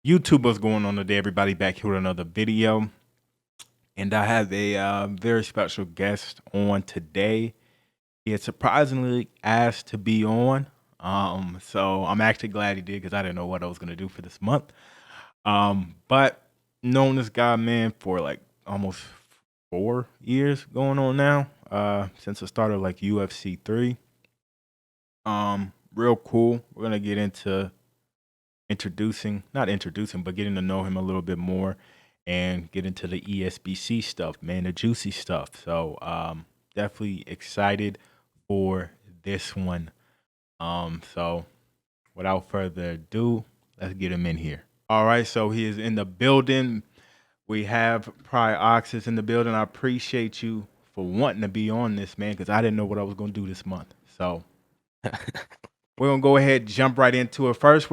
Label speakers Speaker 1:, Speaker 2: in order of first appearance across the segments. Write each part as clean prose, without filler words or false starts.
Speaker 1: YouTube, what's going on today, everybody? Back here with another video, and I have a very special guest on today. He had surprisingly asked to be on, so I'm actually glad he did because I didn't know what I was gonna do for this month. But known this guy, man, for like almost 4 years going on now, since the start of like UFC 3. Real cool. We're gonna get into not introducing, but getting to know him a little bit more and get into the ESBC stuff, man, the juicy stuff. So definitely excited for this one. So without further ado, let's get him in here. All right, so he is in the building. We have Pryoxis in the building. I appreciate you for wanting to be on this, man, because I didn't know what I was gonna do this month. So we're gonna go ahead and jump right into it. First,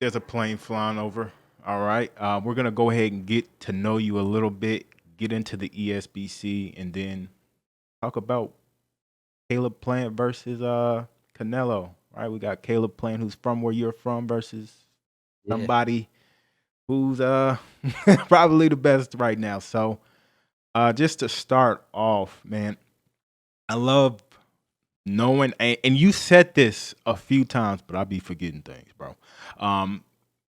Speaker 1: there's a plane flying over. All right. We're going to go ahead and get to know you a little bit, get into the ESBC, and then talk about Caleb Plant versus Canelo. Right. We got Caleb Plant, who's from where you're from, versus
Speaker 2: Yeah.
Speaker 1: somebody who's probably the best right now. So just to start off, man, I love knowing, and you said this a few times, but I'll be forgetting things, bro.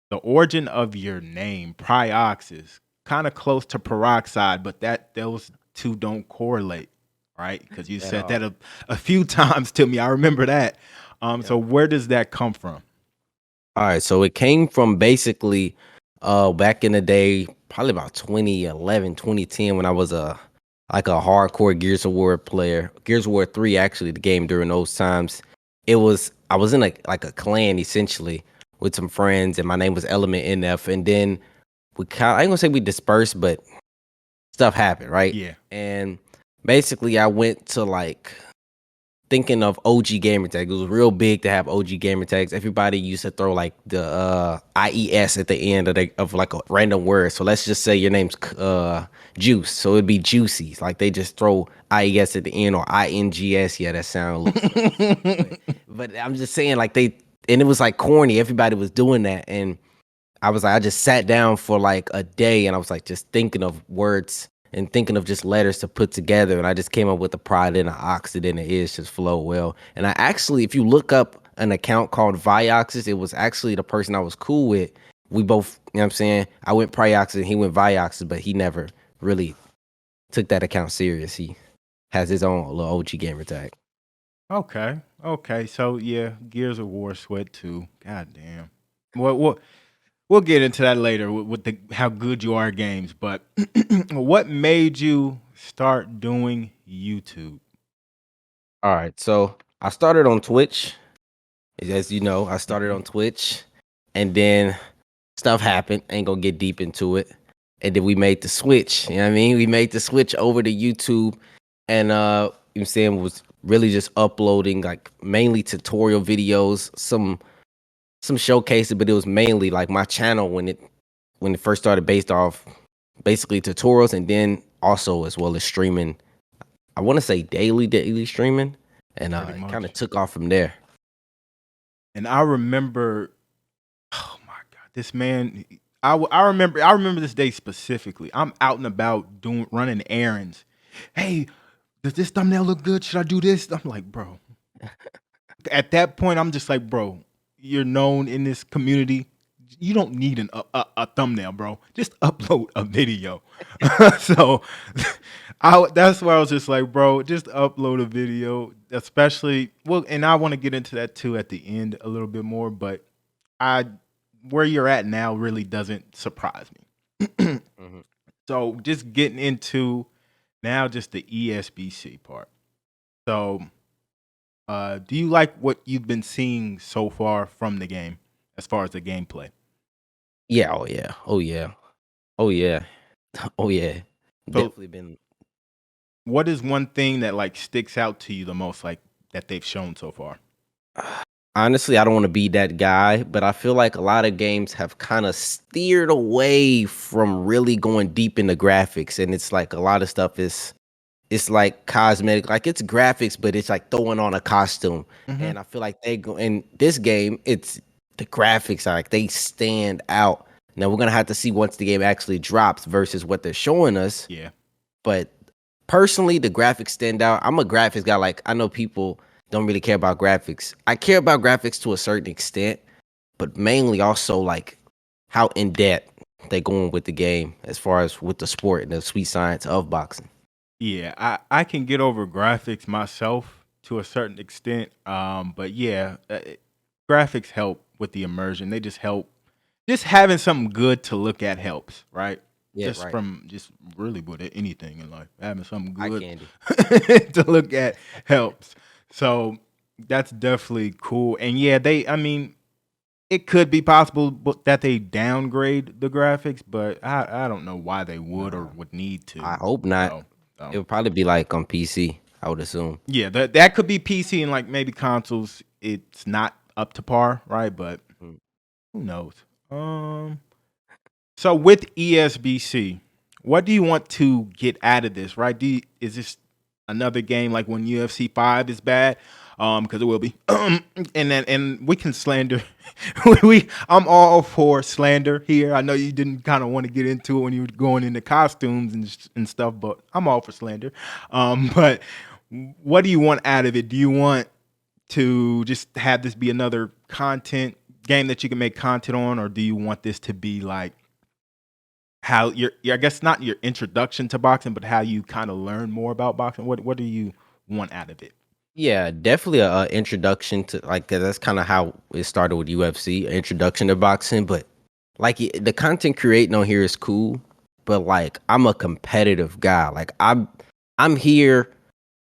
Speaker 1: The origin of your name, Pryoxis, kind of close to peroxide, but those two don't correlate, right? Because you
Speaker 2: At
Speaker 1: said
Speaker 2: all.
Speaker 1: that a few times to me. I remember that. So
Speaker 2: Yep.
Speaker 1: where does that come from?
Speaker 2: All right, so it came from basically back in the day, probably about 2011, 2010, when I was a hardcore Gears of War player. Gears of War 3 actually, the game during those times. I was in a clan essentially with some friends, and my name was Element NF, and then I ain't gonna say we dispersed, but stuff happened, right?
Speaker 1: Yeah.
Speaker 2: And basically I went to like thinking of OG gamer tags. It was real big to have OG gamer tags. Everybody used to throw like the IES at the end of like a random word. So let's just say your name's Juice. So it'd be Juicy. Like they just throw IES at the end or INGS. Yeah, that sound a little suspect. But I'm just saying like and it was like corny. Everybody was doing that. And I was like, I just sat down for like a day and I was like just thinking of words and thinking of just letters to put together. And I just came up with the pride and the ox and the is just flow well. And I actually, if you look up an account called Pryoxis, it was actually the person I was cool with. We both, you know what I'm saying? I went Pryoxis and he went Pryoxis, but he never really took that account serious. He has his own little OG gamer tag.
Speaker 1: Okay. Okay. So yeah, Gears of War sweat too. God damn. We'll get into that later with the how good you are at games. But what made you start doing YouTube?
Speaker 2: All right. So I started on Twitch. As you know, I started on Twitch and then stuff happened. Ain't gonna get deep into it. And then we made the switch. You know what I mean? We made the switch over to YouTube and you know what I'm saying, was really just uploading like mainly tutorial videos, some showcases, but it was mainly like my channel when it first started based off basically tutorials and then also as well as streaming. I want to say daily streaming and
Speaker 1: Pretty
Speaker 2: it kind of
Speaker 1: much.
Speaker 2: took off from there.
Speaker 1: And I remember, oh my god, this man. I remember this day specifically. I'm out and about running errands. Hey, does this thumbnail look good? Should I do this? I'm like, bro. At that point, I'm just like, bro. You're known in this community. You don't need a thumbnail, bro. Just upload a video. So, that's why I was just like, bro, just upload a video. Especially, well, and I want to get into that too at the end a little bit more. But I where you're at now really doesn't surprise me.
Speaker 2: Mhm.
Speaker 1: So just getting into now just the ESBC part. So do you like what you've been seeing so far from the game as far as the gameplay?
Speaker 2: Yeah, oh yeah. Oh yeah. Oh yeah. Oh yeah.
Speaker 1: So
Speaker 2: Definitely been.
Speaker 1: what is one thing that like sticks out to you the most, like that they've shown so far?
Speaker 2: Honestly, I don't want to be that guy, but I feel like a lot of games have kind of steered away from really going deep into graphics, and it's like a lot of stuff is it's like cosmetic, like it's graphics, but it's like throwing on a costume.
Speaker 1: Mm-hmm.
Speaker 2: And I feel like they go in this game, the graphics are like they stand out. Now we're gonna have to see once the game actually drops versus what they're showing us.
Speaker 1: Yeah.
Speaker 2: But personally, the graphics stand out. I'm a graphics guy. Like I know people don't really care about graphics. I care about graphics to a certain extent, but mainly also like how in depth they going with the game as far as with the sport and the sweet science of boxing.
Speaker 1: Yeah, I can get over graphics myself to a certain extent. But yeah, graphics help with the immersion. They just help. Just having something good to look at helps, right?
Speaker 2: Yeah,
Speaker 1: Just
Speaker 2: right.
Speaker 1: from just really with anything in life, having something
Speaker 2: Eye
Speaker 1: good
Speaker 2: candy.
Speaker 1: to look at helps. So that's definitely cool. And yeah, I mean, it could be possible that they downgrade the graphics, but I don't know why they would or
Speaker 2: Nah,
Speaker 1: would need to.
Speaker 2: I hope not.
Speaker 1: So,
Speaker 2: It would probably be like on PC, I would assume.
Speaker 1: yeah, that could be PC and like maybe consoles. It's not up to par, right? But
Speaker 2: Mm.
Speaker 1: who knows? Um, so with ESBC, what do you want to get out of this? Right? Is this another game like when UFC 5 is bad? Because it will be. And we can slander. I'm all for slander here. I know you didn't kind of want to get into it when you were going into costumes and stuff, but I'm all for slander. But what do you want out of it? Do you want to just have this be another content game that you can make content on, or do you want this to be like how I guess not your introduction to boxing, but how you kind of learn more about boxing? What do you want out of it?
Speaker 2: Yeah, definitely a introduction to like 'cause that's kind of how it started with UFC, an introduction to boxing. But like the content creating on here is cool, but like I'm a competitive guy. Like I'm here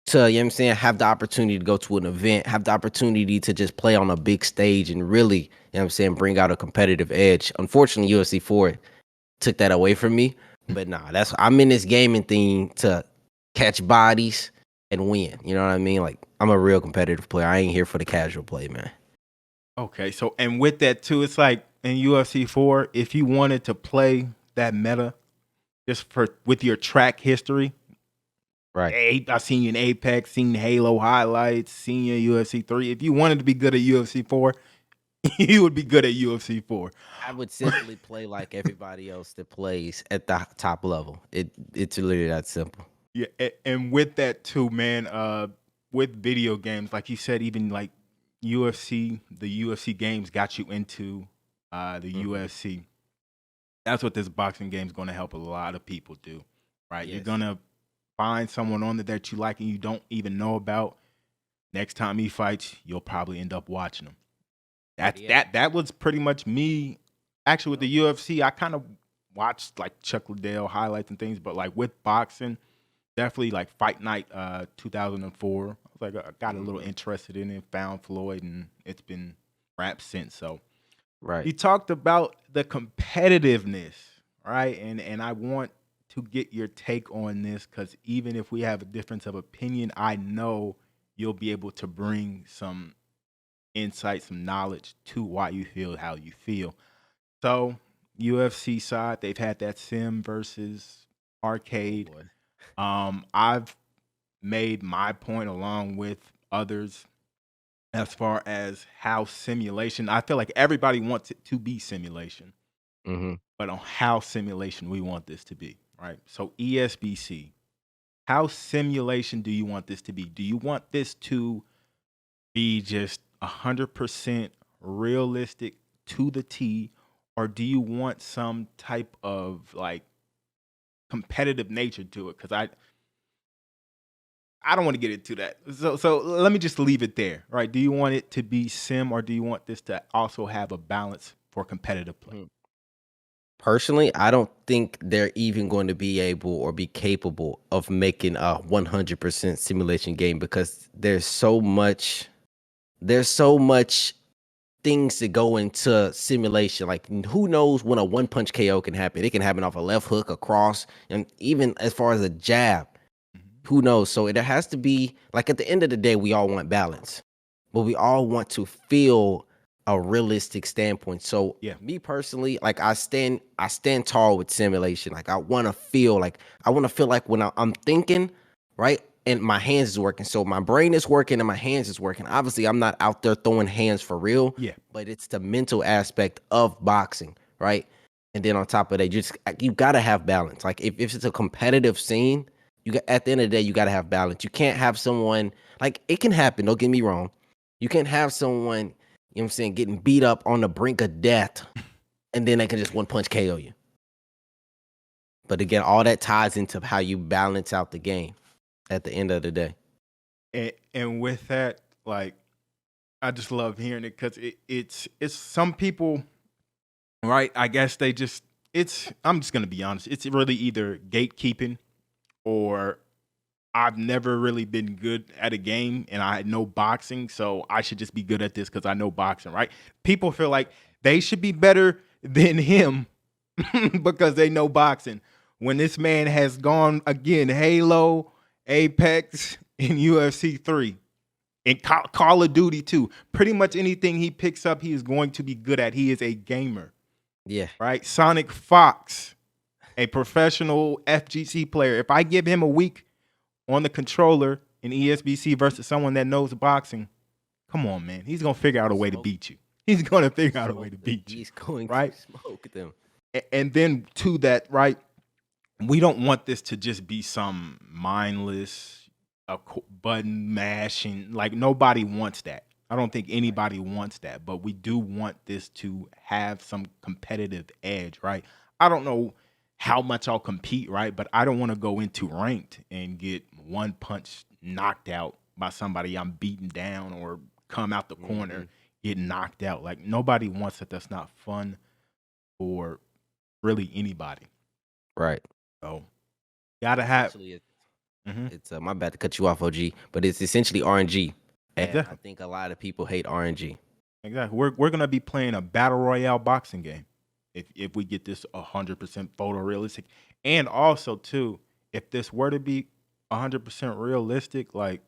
Speaker 2: to, you know what I'm saying, have the opportunity to go to an event, have the opportunity to just play on a big stage and really, you know what I'm saying, bring out a competitive edge. Unfortunately, UFC 4 took that away from me. But nah, that's I'm in this gaming thing to catch bodies and win. You know what I mean? Like I'm a real competitive player. I ain't here for the casual play, man.
Speaker 1: Okay, so and with that too, it's like in UFC 4, if you wanted to play that meta just for with your track history,
Speaker 2: Right.
Speaker 1: I seen you in Apex, seen Halo highlights, seen you in UFC 3. If you wanted to be good at UFC 4, you would be good at UFC 4.
Speaker 2: I would simply play like everybody else that plays at the top level. It's literally that simple.
Speaker 1: Yeah, and with that too, man. With video games, like you said, even like UFC, the UFC games got you into the
Speaker 2: Hmm.
Speaker 1: UFC. That's what this boxing game is going to help a lot of people do, right? You're
Speaker 2: Yes.
Speaker 1: gonna find someone on there that you like and you don't even know about. Next time he fights, you'll probably end up watching him.
Speaker 2: Better yet.
Speaker 1: That was pretty much me. Actually, with the
Speaker 2: Yep.
Speaker 1: UFC, I kind of watched like Chuck Liddell highlights and things, but like with boxing, definitely like Fight Night 2004. I was like, I got a little
Speaker 2: Hmm.
Speaker 1: interested in it, found Floyd, and it's been rap since. So
Speaker 2: Right.
Speaker 1: you talked about the competitiveness, right? And I want to get your take on this because even if we have a difference of opinion, I know you'll be able to bring some insight, some knowledge to why you feel how you feel. So UFC side, they've had that sim versus
Speaker 2: Oh
Speaker 1: arcade.
Speaker 2: boy.
Speaker 1: I've made my point along with others as far as how simulation. I feel like everybody wants it to be simulation,
Speaker 2: Hmm.
Speaker 1: but on how simulation we want this to be, right? So ESBC, how simulation do you want this to be? Do you want this to be just 100% realistic to the T, or do you want some type of like competitive nature to it? Because I don't want to get into that. So let me just leave it there, right? Do you want it to be sim, or do you want this to also have a balance for competitive play?
Speaker 2: Personally, I don't think they're even going to be able or be capable of making a 100% simulation game because there's so much things that go into simulation. Like who knows when a one punch KO can happen? It can happen off a left hook, a cross, and even as far as a jab.
Speaker 1: Mhm.
Speaker 2: Who knows? So there has to be like at the end of the day, we all want balance, but we all want to feel a realistic standpoint. So
Speaker 1: Yeah.
Speaker 2: me personally, like I stand tall with simulation. Like I want to feel like when I'm thinking, right? And my hands is working. So my brain is working and my hands is working. Obviously, I'm not out there throwing hands for real.
Speaker 1: Yeah.
Speaker 2: But it's the mental aspect of boxing, right? And then on top of that, you gotta have balance. Like if it's a competitive scene, you got at the end of the day, you gotta have balance. You can't have someone like it can happen, don't get me wrong. You can have someone, you know what I'm saying, getting beat up on the brink of death, and then they can just one punch KO you. But again, all that ties into how you balance out the game at the end of the day.
Speaker 1: And with that, like, I just love hearing it because it's some people, right? I guess they just it's. I'm just gonna be honest. It's really either gatekeeping or I've never really been good at a game and I know boxing, so I should just be good at this because I know boxing, right? People feel like they should be better than him because they know boxing. When this man has gone again, Halo, Apex, and UFC 3, and Call of Duty 2, pretty much anything he picks up, he is going to be good at. He is a gamer,
Speaker 2: Yeah.
Speaker 1: right? Sonic Fox, a professional FGC player. If I give him a week on the controller in ESBC versus someone that knows boxing, come on, man. He's going to figure out a way to beat you. He's going to figure out a way to beat you.
Speaker 2: He's going
Speaker 1: right?
Speaker 2: to smoke them.
Speaker 1: And then to that, right, we don't want this to just be some mindless button mashing. Like, nobody wants that. I don't think anybody wants that, but we do want this to have some competitive edge, right? I don't know how much I'll compete, right? But I don't want to go into ranked and get one punch knocked out by somebody I'm beating down or come out the corner, get knocked out. Like, nobody wants that. That's not fun for really anybody.
Speaker 2: Right.
Speaker 1: So, gotta have.
Speaker 2: Actually, it's my bad to cut you off, OG, but it's essentially RNG. And
Speaker 1: Exactly.
Speaker 2: I think a lot of people hate RNG.
Speaker 1: Exactly. We're gonna be playing a battle royale boxing game if we get this 100% photorealistic, and also too, if this were to be 100% realistic, like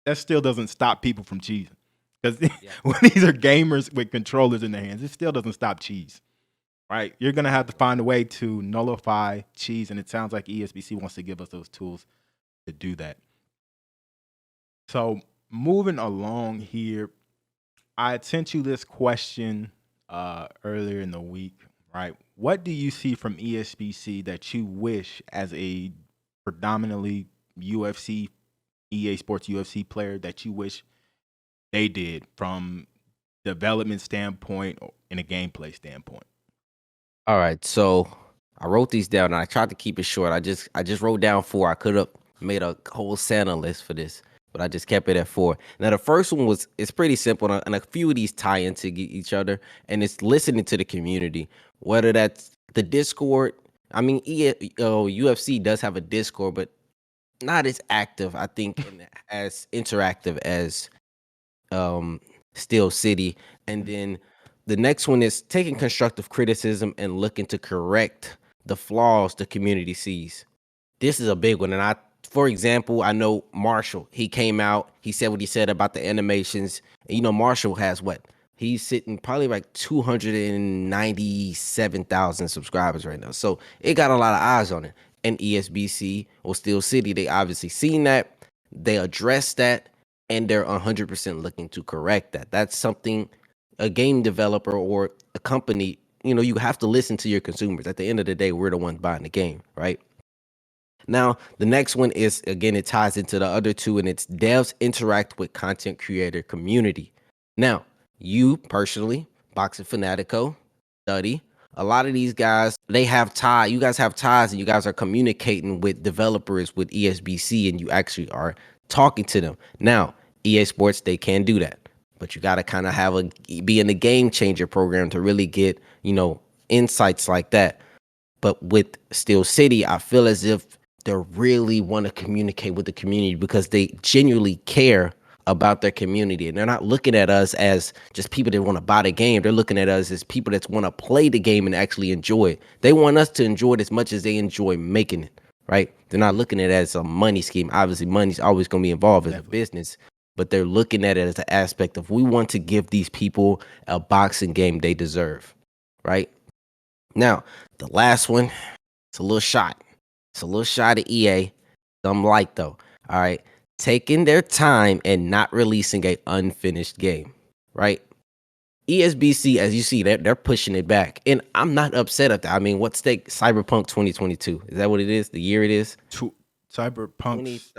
Speaker 1: that still doesn't stop people from cheesing because when these are gamers with controllers in their hands, it still doesn't stop cheese. Right? You're gonna have to find a way to nullify cheese, and it sounds like ESBC wants to give us those tools to do that. So moving along here, I had sent you this question earlier in the week, right? What do you see from ESBC that you wish, as a predominantly UFC, EA Sports UFC player, that you wish they did from development standpoint or in a gameplay standpoint?
Speaker 2: All right, so I wrote these down and I tried to keep it short. I just wrote down 4. I could have made a whole Santa list for this, but I just kept it at 4. Now the first one it's pretty simple, and a few of these tie into each other, and it's listening to the community, whether that's the Discord. I mean, UFC does have a Discord, but not as active, I think, and as interactive as Steel City. And then the next one is taking constructive criticism and looking to correct the flaws the community sees. This is a big one. And for example, I know Marshall, he came out, he said what he said about the animations. And Marshall has what? He's sitting probably like 297,000 subscribers right now. So it got a lot of eyes on it. And ESBC or Steel City, they obviously seen that. They addressed that, and they're 100% looking to correct that. That's something a game developer or a company, you have to listen to your consumers. At the end of the day, we're the ones buying the game, right? Now, the next one is, again, it ties into the other two, and it's devs interact with content creator community. Now, you personally, Boxing Fanatico, Study, a lot of these guys, they have ties. You guys have ties, and you guys are communicating with developers with ESBC, and you actually are talking to them. Now, EA Sports, they can do that, but you got to kind of be in the game changer program to really get, insights like that. But with Steel City, I feel as if they really want to communicate with the community because they genuinely care about their community. And they're not looking at us as just people that want to buy the game. They're looking at us as people that want to play the game and actually enjoy it. They want us to enjoy it as much as they enjoy making it, right? They're not looking at it as a money scheme. Obviously, money's always going to be involved as a business, but they're looking at it as an aspect of, we want to give these people a boxing game they deserve, right? Now, the last one, it's a little shot. It's a little shot at EA. Some light though. All right. taking their time and not releasing a unfinished game, right? ESBC, as you see, they're pushing it back, and I'm not upset at that. I mean, what's the Cyberpunk 2022? Is that what it is? The year it is?
Speaker 1: Cyberpunk's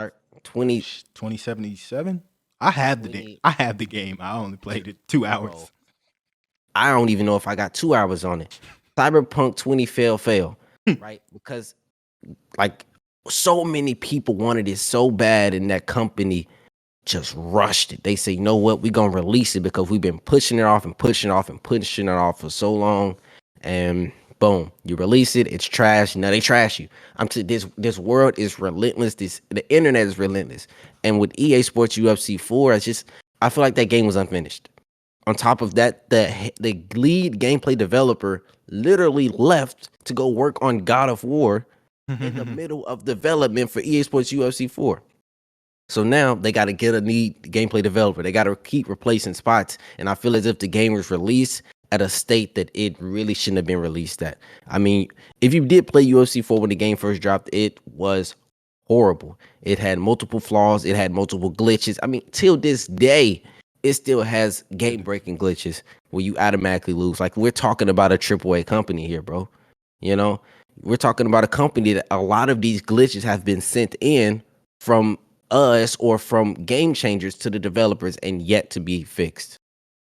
Speaker 2: 20
Speaker 1: 2077. I have the game. I only played it 2 hours.
Speaker 2: Bro, I don't even know if I got 2 hours on it. Cyberpunk 20 fail, right? Because like so many people wanted it so bad, and that company just rushed it. They say, you know what, we're gonna release it because we've been pushing it off and pushing it off and pushing it off for so long. And boom, you release it, it's trash. Now they trash you. This world is relentless. The internet is relentless. And with EA Sports UFC 4, I feel like that game was unfinished. On top of that, the lead gameplay developer literally left to go work on God of War in the middle of development for EA Sports UFC 4. So now they got to get a need gameplay developer. They got to keep replacing spots. And I feel as if the game was released at a state that it really shouldn't have been released at. I mean, if you did play UFC 4 when the game first dropped, it was horrible. It had multiple flaws. It had multiple glitches. I mean, till this day, it still has game-breaking glitches where you automatically lose. Like, we're talking about a AAA company here, bro. You know, we're talking about a company that a lot of these glitches have been sent in from us or from game changers to the developers and yet to be fixed.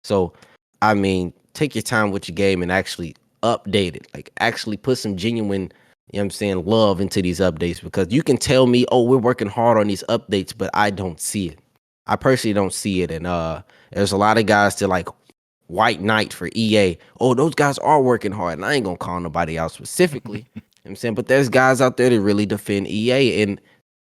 Speaker 2: So, I mean, take your time with your game and actually update it. Like, actually put some genuine, you know what I'm saying, love into these updates, because you can tell me, oh, we're working hard on these updates, but I don't see it. I personally don't see it. And there's a lot of guys that like White Knight for EA. Oh, those guys are working hard. And I ain't gonna call nobody out specifically. You know what I'm saying? But there's guys out there that really defend EA. And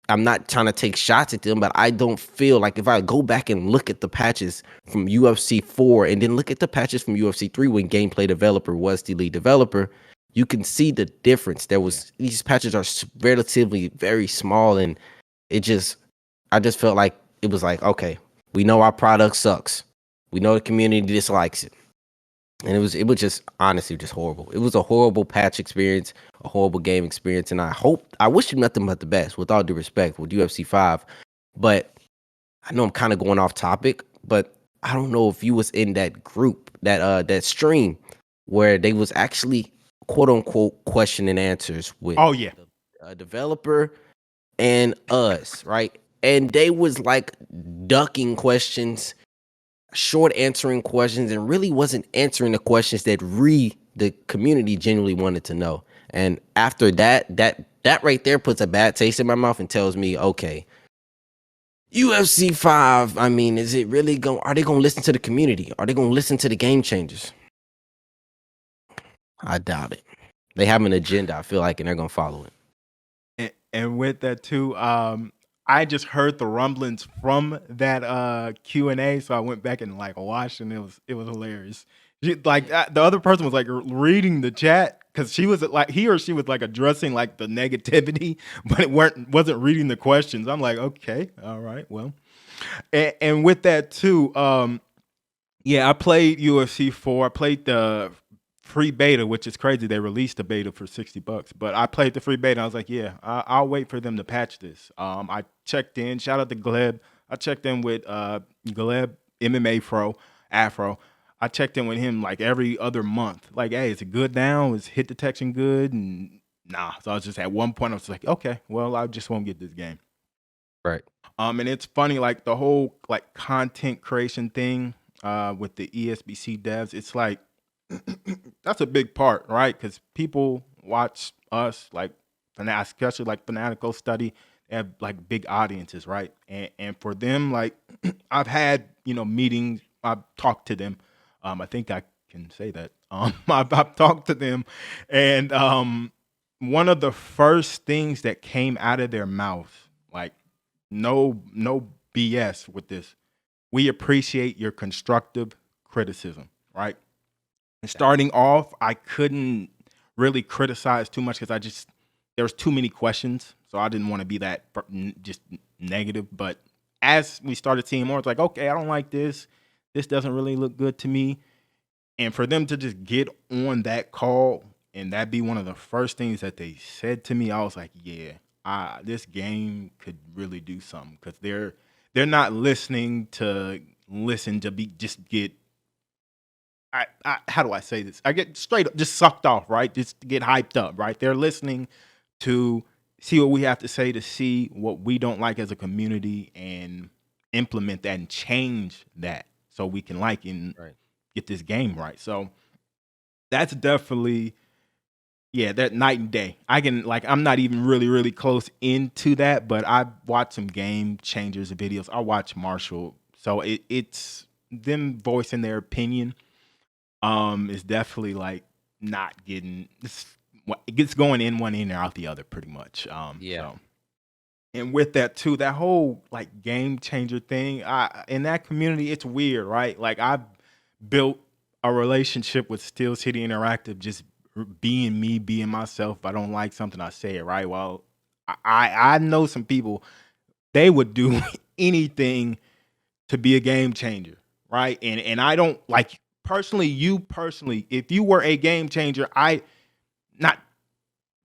Speaker 2: I'm not trying to take shots at them, but I don't feel like if I go back and look at the patches from UFC 4 and then look at the patches from UFC 3 when gameplay developer was the lead developer, you can see the difference. These patches are relatively very small, and I just felt like it was like, okay, we know our product sucks. We know the community dislikes it. And it was just honestly just horrible. It was a horrible patch experience, a horrible game experience, and I wish you nothing but the best, with all due respect, with UFC 5. But I know I'm kind of going off topic, but I don't know if you was in that group, that stream where they was actually quote unquote question and answers with a developer and us, right? And they was like ducking questions, short answering questions, and really wasn't answering the questions that the community genuinely wanted to know. And after that right there puts a bad taste in my mouth and tells me, okay, UFC 5, I mean, are they going to listen to the community? Are they going to listen to the game changers? I doubt it. They have an agenda, I feel like, and they're going to follow it.
Speaker 1: And with that too, I just heard the rumblings from that Q&A, so I went back and like watched, and it was hilarious. The other person was like reading the chat because she was like he or she was like addressing like the negativity, but it wasn't reading the questions. I'm like, okay, all right, well, and with that too, yeah, I played UFC 4. I played the free beta, which is crazy. They released the beta for $60, but I played the free beta. I was like, yeah, I'll wait for them to patch this. I checked in. Shout out to Gleb. I checked in with Gleb MMA Afro. I checked in with him like every other month. Like, hey, is it good now? Is hit detection good? And nah. So I was just at one point, I was like, okay, well, I just won't get this game.
Speaker 2: Right.
Speaker 1: And it's funny, like the whole like content creation thing with the ESBC devs. It's like that's a big part, right? Because people watch us like especially like Fanatical Study. They have like big audiences, right? And for them, like I've had meetings. I've talked to them. I think I can say that. I've talked to them, and one of the first things that came out of their mouth, like no BS with this. We appreciate your constructive criticism, right? And starting off, I couldn't really criticize too much because there was too many questions, so I didn't want to be that just negative. But as we started seeing more, it's like, okay, I don't like this. This doesn't really look good to me. And for them to just get on that call and that be one of the first things that they said to me, I was like, yeah, this game could really do something because they're not listening to just get. How do I say this? I get straight up just sucked off, right? Just to get hyped up, right? They're listening to see what we have to say, to see what we don't like as a community, and implement that and change that so we can like and
Speaker 2: Right.
Speaker 1: get this game right. So that's definitely, yeah, that night and day. I'm not even really close into that, but I watch some game changers videos. I watch Marshall, so it's them voicing their opinion. Is definitely like not getting it gets going in one ear out the other pretty much.
Speaker 2: Yeah.
Speaker 1: So, and with that too, that whole like game changer thing, in that community, it's weird, right? Like I've built a relationship with Steel City Interactive, just being me, being myself. If I don't like something, I say it, right? Well, I know some people, they would do anything to be a game changer, right? And I don't like personally, if you were a game changer, I not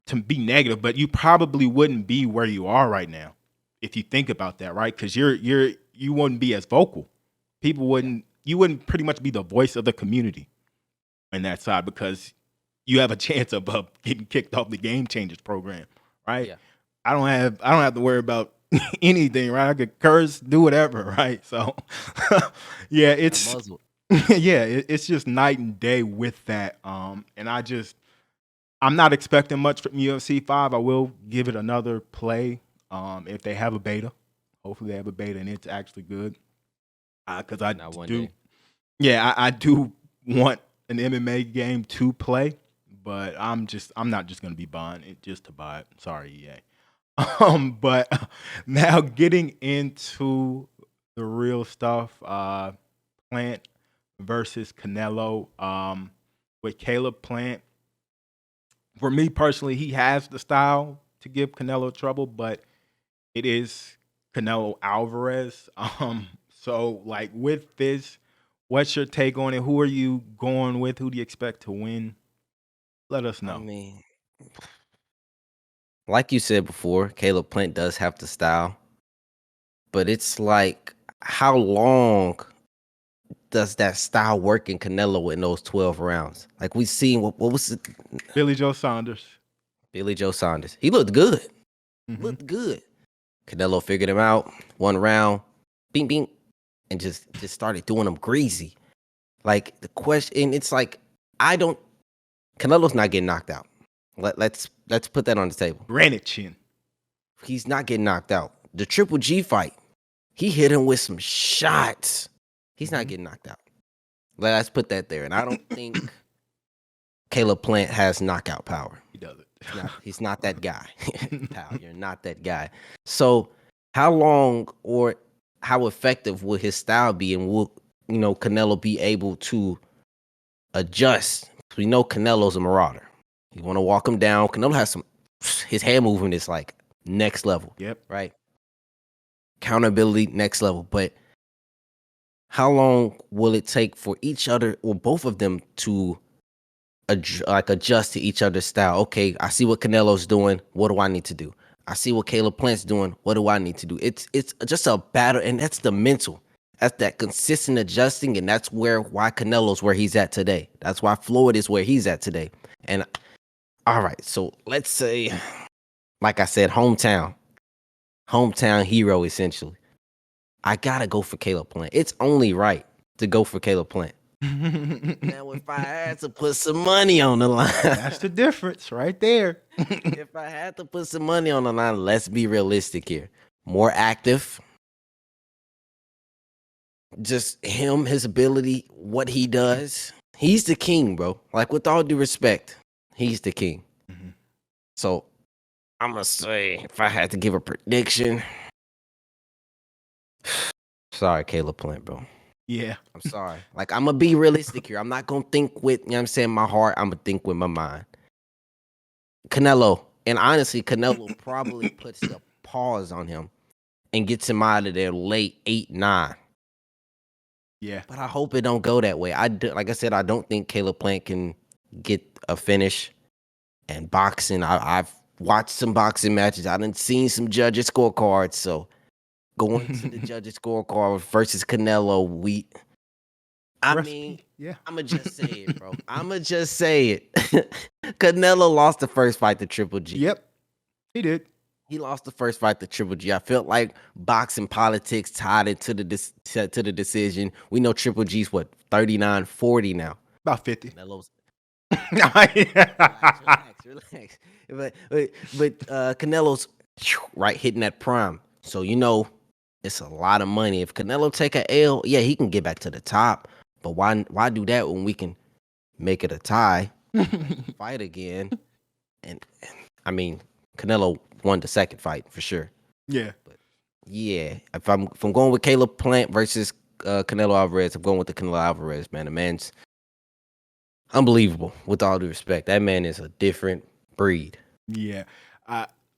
Speaker 1: to be negative, but you probably wouldn't be where you are right now if you think about that, right? Because you wouldn't be as vocal. People
Speaker 2: Yeah.
Speaker 1: wouldn't You wouldn't pretty much be the voice of the community in that side because you have a chance of getting kicked off the game changers program, right?
Speaker 2: Yeah.
Speaker 1: I don't have to worry about anything, right? I could curse, do whatever, right? So yeah,
Speaker 2: Got
Speaker 1: it's
Speaker 2: muzzled.
Speaker 1: yeah, it's just night and day with that. And I'm not expecting much from UFC 5. I will give it another play. If they have a beta, hopefully they have a beta and it's actually good. Because I
Speaker 2: Not one
Speaker 1: do,
Speaker 2: day.
Speaker 1: yeah, I do want an MMA game to play, but I'm not just gonna be buying it just to buy it. Sorry, EA. But now getting into the real stuff, Plant versus Canelo. With Caleb Plant, for me personally, he has the style to give Canelo trouble, but it is Canelo Alvarez. So like with this, what's your take on it? Who are you going with? Who do you expect to win? Let us
Speaker 2: I
Speaker 1: know.
Speaker 2: mean, like you said before, Caleb Plant does have the style, but it's like, how long does that style work in Canelo in those 12 rounds? Like we seen what was it?
Speaker 1: Billy Joe Saunders.
Speaker 2: Billy Joe Saunders. He looked good.
Speaker 1: Hmm.
Speaker 2: Looked good. Canelo figured him out. 1 round, bing bing, and just started doing him greasy. Like the question, it's like, I don't. Canelo's not getting knocked out. Let's put that on the table.
Speaker 1: Granite chin.
Speaker 2: He's not getting knocked out. The Triple G fight, he hit him with some shots. He's not
Speaker 1: Mhm.
Speaker 2: getting knocked out. Let's put that there. And I don't think Caleb Plant has knockout power.
Speaker 1: He does
Speaker 2: He's not that guy.
Speaker 1: it.
Speaker 2: Pal, you're not that guy. So how long or how effective will his style be, and will Canelo be able to adjust? We know Canelo's a marauder. You want to walk him down. Canelo has his hand movement is like next level,
Speaker 1: Yep.
Speaker 2: right? Accountability next level. But how long will it take for each other or both of them to adjust to each other's style? Okay, I see what Canelo's doing. What do I need to do? I see what Caleb Plant's doing. What do I need to do? It's just a battle, and that's the mental. That's that consistent adjusting, and that's why Canelo's where he's at today. That's why Floyd is where he's at today. And all right, so let's say, like I said, hometown hero essentially. I gotta go for Caleb Plant. It's only right to go for Caleb Plant. Now, if I had to put some money on the line,
Speaker 1: That's the difference right there.
Speaker 2: if I had to put some money on the line, let's be realistic here. More active, just him, his ability, what he does. He's the king, bro. Like, with all due respect, he's the king.
Speaker 1: Mhm.
Speaker 2: So I'm gonna say, if I had to give a prediction, sorry, Caleb Plant, bro.
Speaker 1: Yeah.
Speaker 2: I'm sorry. Like, I'm gonna be realistic here. I'm not gonna think with, you know what I'm saying, my heart. I'm gonna think with my mind. Canelo. And honestly, Canelo probably puts the pause on him and gets him out of there late 8, 9.
Speaker 1: Yeah.
Speaker 2: But I hope it don't go that way. Like I said, I don't think Caleb Plant can get a finish. And boxing, watched some boxing matches. I done seen some judges scorecards. So going to the judges scorecard versus Canelo, I mean,
Speaker 1: Recipe, yeah.
Speaker 2: I'ma just say it, bro. I'ma just say it. Canelo lost the first fight to Triple G.
Speaker 1: Yep, he did.
Speaker 2: He lost the first fight to Triple G. I felt like boxing politics tied it to the decision. We know Triple G's what 39-40 now.
Speaker 1: About 50.
Speaker 2: Canelo's
Speaker 1: Yeah.
Speaker 2: relax. But Canelo's right hitting that prime. So it's a lot of money. If Canelo take a L, yeah, he can get back to the top. But why do that when we can make it a tie, fight again? And I mean, Canelo won the second fight for sure.
Speaker 1: Yeah.
Speaker 2: But yeah, if I'm going with Caleb Plant versus Canelo Alvarez, I'm going with the Canelo Alvarez, man. The man's unbelievable, with all due respect. That man is a different breed.
Speaker 1: Yeah.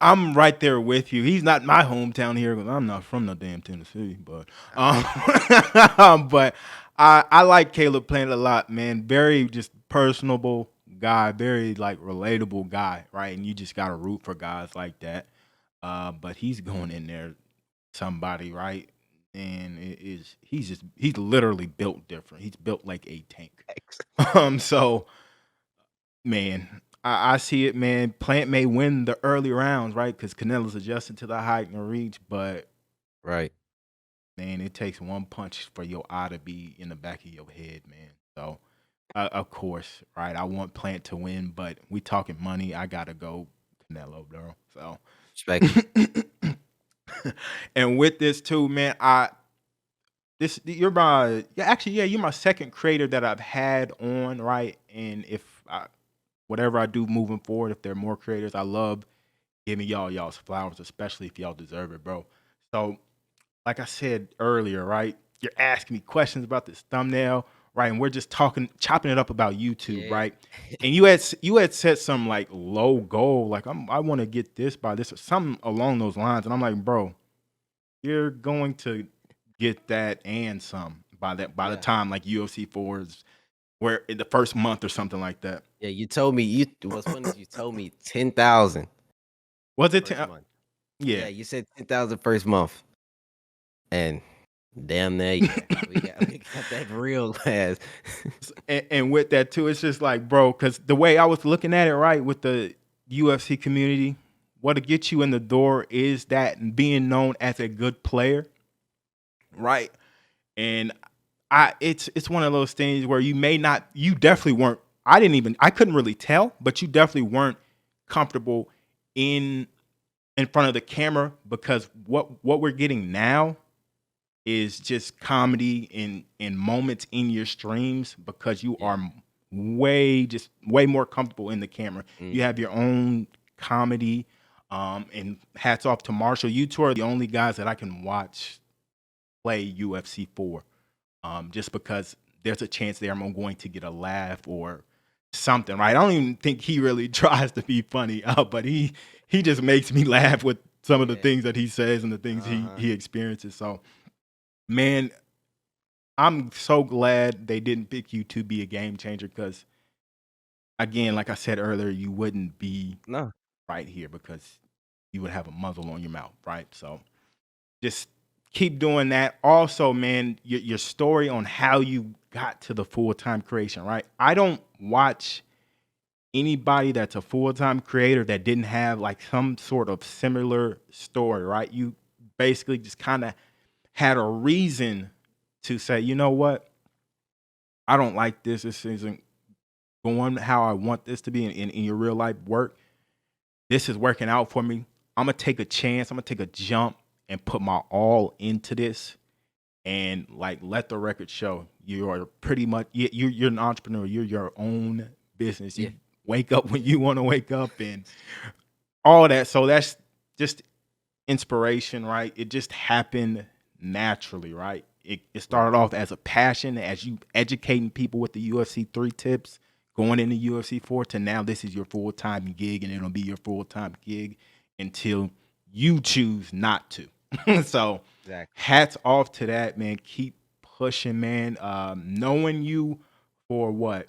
Speaker 1: I'm right there with you. He's not my hometown here because I'm not from the damn Tennessee, but but I like Caleb Plant a lot, man. Very just personable guy, very like relatable guy, right? And you just gotta root for guys like that. But he's going in there somebody, right? And he's literally built different. He's built like a tank. So man, I see it, man. Plant may win the early rounds, right? Because Canelo's adjusting to the height and reach, but
Speaker 2: Right.
Speaker 1: man, it takes one punch for your eye to be in the back of your head, man. So, of course, right? I want Plant to win, but we talking money. I gotta go Canelo, bro. So,
Speaker 2: Respect.
Speaker 1: and with this too, man, you're my yeah, actually, yeah, you're my second creator that I've had on, right? And if whatever I do moving forward, if there are more creators, I love giving y'all's flowers, especially if y'all deserve it, bro. So, like I said earlier, right? You're asking me questions about this thumbnail, right? And we're just chopping it up about YouTube,
Speaker 2: Yeah.
Speaker 1: right? And you had set some like low goal, like I want to get this by this or something along those lines, and I'm like, bro, you're going to get that and some by the
Speaker 2: Yeah.
Speaker 1: time like UFC 4 is where in the first month or something like that.
Speaker 2: Yeah, you told me what's funny is you told me 10,000
Speaker 1: Was it?
Speaker 2: first month.
Speaker 1: Yeah.
Speaker 2: Yeah, you said 10,000 first month. And damn near, yeah, we got that real fast.
Speaker 1: And with that too, it's just like, bro, because the way I was looking at it, right, with the UFC community, what'll get you in the door is that being known as a good player, right? And it's one of those things where you definitely weren't. I couldn't really tell, but you definitely weren't comfortable in front of the camera because what we're getting now is just comedy in moments in your streams because you
Speaker 2: Yeah.
Speaker 1: are way more comfortable in the camera. You
Speaker 2: Mhm.
Speaker 1: have your own comedy. And hats off to Marshall. You two are the only guys that I can watch play UFC 4. Just because there's a chance there I'm going to get a laugh or something, right? I don't even think he really tries to be funny, but he just makes me laugh with some of the
Speaker 2: Yeah.
Speaker 1: things that he says and the things
Speaker 2: Uh-huh.
Speaker 1: he experiences. So, man, I'm so glad they didn't pick you to be a game changer because, again, like I said earlier, you wouldn't be
Speaker 2: No.
Speaker 1: right here because you would have a muzzle on your mouth, right? So, just keep doing that. Also, man, your story on how you got to the full time creation, right? I don't watch anybody that's a full time creator that didn't have like some sort of similar story, right? You basically just kind of had a reason to say, you know what, I don't like this. This isn't going how I want this to be in your real life work. This is working out for me. I'm gonna take a chance. I'm gonna take a jump and put my all into this and like let the record show you are pretty much you're an entrepreneur. You're your own business.
Speaker 2: Yeah.
Speaker 1: You wake up when you want to wake up and all that. So that's just inspiration, right? It just happened naturally, right? It
Speaker 2: Right.
Speaker 1: started off as a passion, as you educating people with the UFC 3 tips, going into UFC 4 to now this is your full time gig and it'll be your full time gig until you choose not to. So
Speaker 2: Exactly.
Speaker 1: hats off to that, man. Keep pushing, man. Knowing you for what?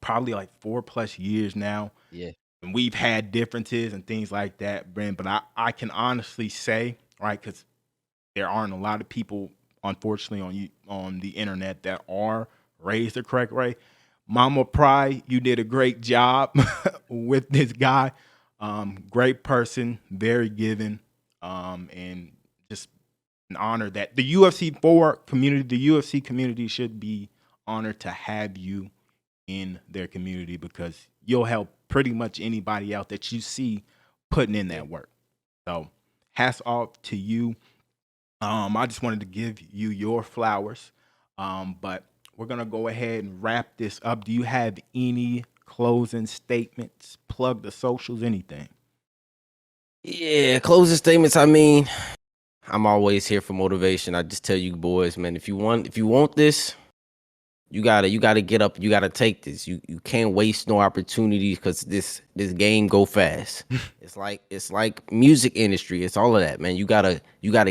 Speaker 1: Probably like 4+ years now.
Speaker 2: Yeah.
Speaker 1: and we've had differences and things like that, Brent. But I can honestly say, right, because there aren't a lot of people, unfortunately, on the internet that are raised the correct way. Mama Pry, you did a great job with this guy. Great person, very giving, and just an honor that the UFC 4 community, the UFC community should be honored to have you in their community because you'll help pretty much anybody out that you see putting in that work. So hats off to you. I just wanted to give you your flowers. But we're gonna go ahead and wrap this up. Do you have any closing statements? Plug the socials, anything?
Speaker 2: Yeah, closing statements. I mean, I'm always here for motivation. I just tell you boys, man, if you want this, you gotta get up. You gotta take this. You can't waste no opportunities because this game go fast. It's like music industry. It's all of that, man. You gotta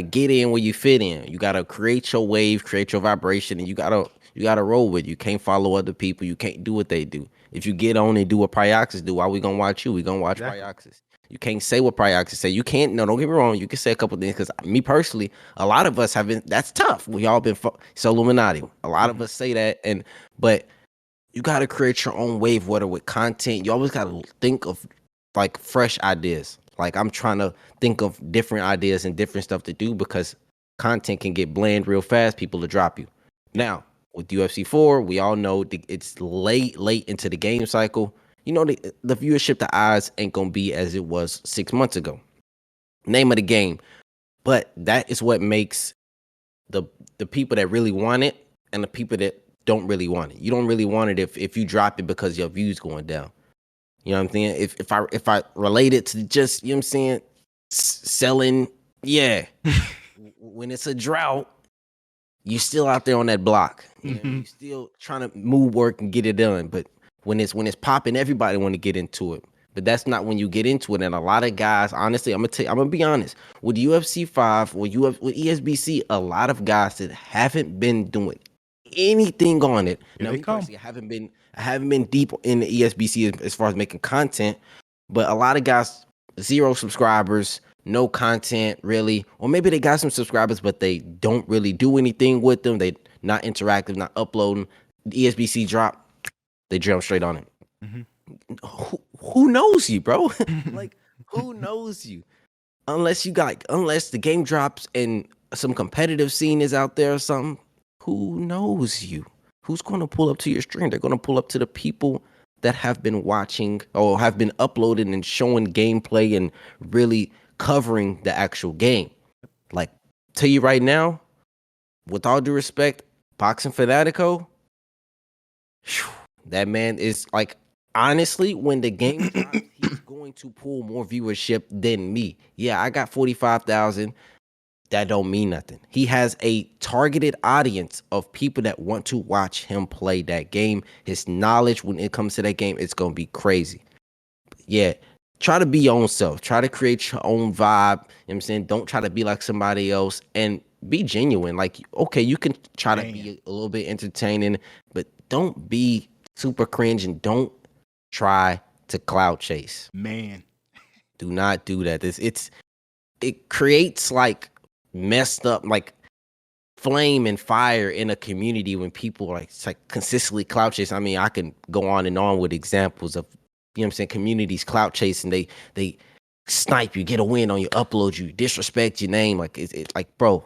Speaker 2: get in where you fit in. You gotta create your wave, create your vibration, and you gotta roll with it. You can't follow other people. You can't do what they do. If you get on and do what Pryoxis do, why we gonna watch you? We gonna watch
Speaker 1: Exactly.
Speaker 2: Pryoxis. You can't say what Pryoxis say. You can't. No, don't get me wrong. You can say a couple things because me personally, a lot of us have been. That's tough. We all been so Illuminati. A lot of us say that, but you got to create your own wave, whether with content. You always got to think of like fresh ideas. Like I'm trying to think of different ideas and different stuff to do because content can get bland real fast. People to drop you. Now with UFC 4, we all know it's late into the game cycle. You know the viewership, the odds ain't gonna be as it was 6 months ago. Name of the game, but that is what makes the people that really want it and the people that don't really want it. You don't really want it if you drop it because your views going down. You know what I'm saying? If I relate it to just, you know what I'm saying, selling, yeah. When it's a drought, you still out there on that block. You know, you still trying to move work and get it done. But when it's popping, everybody want to get into it. But that's not when you get into it. And a lot of guys, honestly, I'm gonna be honest. With UFC 5 or with ESBC, a lot of guys that haven't been doing anything on it.
Speaker 1: Here
Speaker 2: Now,
Speaker 1: they
Speaker 2: me
Speaker 1: come.
Speaker 2: personally, I haven't been deep in the ESBC as far as making content, but a lot of guys, 0 subscribers, no content really, or maybe they got some subscribers, but they don't really do anything with them. They not interactive, not uploading. The ESBC drop, they jump straight on it.
Speaker 1: Mhm.
Speaker 2: Who knows you, bro? Like, who knows you? Unless the game drops and some competitive scene is out there or something, who knows you? Who's going to pull up to your stream? They're going to pull up to the people that have been watching or have been uploading and showing gameplay and really covering the actual game. Like, tell you right now, with all due respect, Boxing Fanatico, that man is like, honestly, when the game drops, he's going to pull more viewership than me. Yeah, I got 45,000. That don't mean nothing. He has a targeted audience of people that want to watch him play that game. His knowledge when it comes to that game, it's going to be crazy. Yeah, try to be your own self. Try to create your own vibe. You know what I'm saying? Don't try to be like somebody else and be genuine. Like, okay, you can try to be a little bit entertaining, but don't be super cringe and don't try to cloud chase.
Speaker 1: Man.
Speaker 2: Do not do that. It creates like messed up like flame and fire in a community when people are like consistently clout chase. I mean, I can go on and on with examples of, you know what I'm saying, communities clout chasing. They snipe you, get a win on you, upload you, disrespect your name. Like it's like, bro,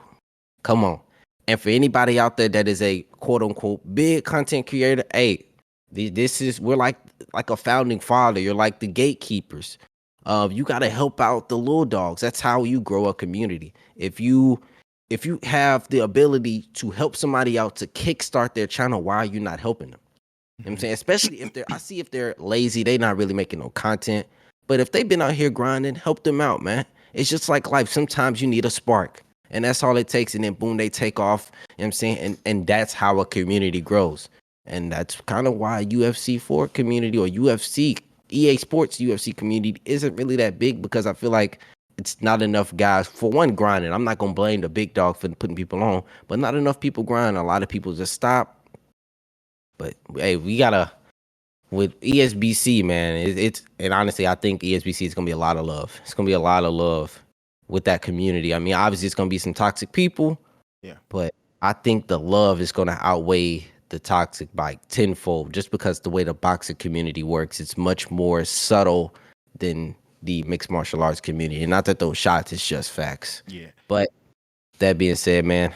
Speaker 2: come on. And for anybody out there that is a quote unquote big content creator, hey, we're like a founding father. You're like the gatekeepers. You got to help out the little dogs. That's how you grow a community. If you have the ability to help somebody out to kickstart their channel, why are you not helping them? You know what I'm saying? Especially if they're lazy, they not really making no content. But if they've been out here grinding, help them out, man. It's just like life. Sometimes you need a spark. And that's all it takes. And then boom, they take off. You know what I'm saying? And that's how a community grows. And that's kind of why UFC 4 community or UFC, EA Sports UFC community isn't really that big, because I feel like it's not enough guys, for one, grinding. I'm not gonna blame the big dog for putting people on, but not enough people grind. A lot of people just stop. But hey, we gotta with ESBC, man, it's and honestly, I think ESBC is gonna be a lot of love. It's gonna be a lot of love with that community. I mean, obviously, it's gonna be some toxic people,
Speaker 1: Yeah.
Speaker 2: but I think the love is gonna outweigh the toxic by tenfold, just because the way the boxing community works, it's much more subtle than the mixed martial arts community. And not that those shots, it's just facts.
Speaker 1: Yeah.
Speaker 2: But that being said, man,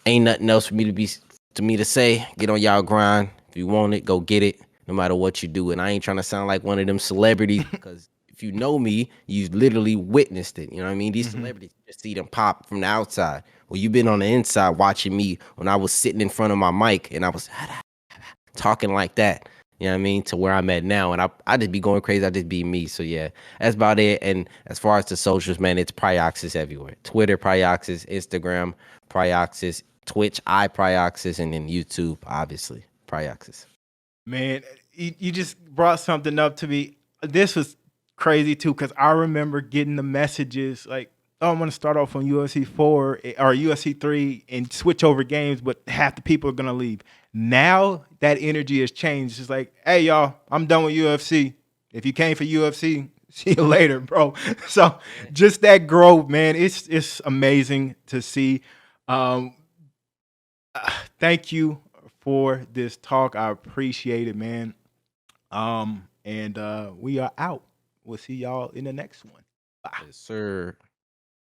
Speaker 2: ain't nothing else for me to say. Get on y'all grind. If you want it, go get it. No matter what you do. And I ain't trying to sound like one of them celebrities, because if you know me, you literally witnessed it. You know what I mean? These celebrities just see them pop from the outside. Well, you've been on the inside watching me when I was sitting in front of my mic and I was talking like that. You know what I mean? To where I'm at now. And I just be going crazy. I just be me. So yeah, that's about it. And as far as the socials, man, it's Pryoxis everywhere. Twitter, Pryoxis, Instagram, Pryoxis, Twitch, Pryoxis, and then YouTube, obviously. Pryoxis.
Speaker 1: Man, you just brought something up to me. This was crazy too, because I remember getting the messages like, "Oh, I'm going to start off on UFC 4 or UFC 3 and switch over games, but half the people are going to leave." Now that energy has changed. It's like, "Hey, y'all, I'm done with UFC. If you came for UFC, see you later, bro." So just that growth, man, it's amazing to see. Um, Thank you for this talk. I appreciate it, man. And we are out. We'll see y'all in the next one. Bye.
Speaker 2: Yes, sir.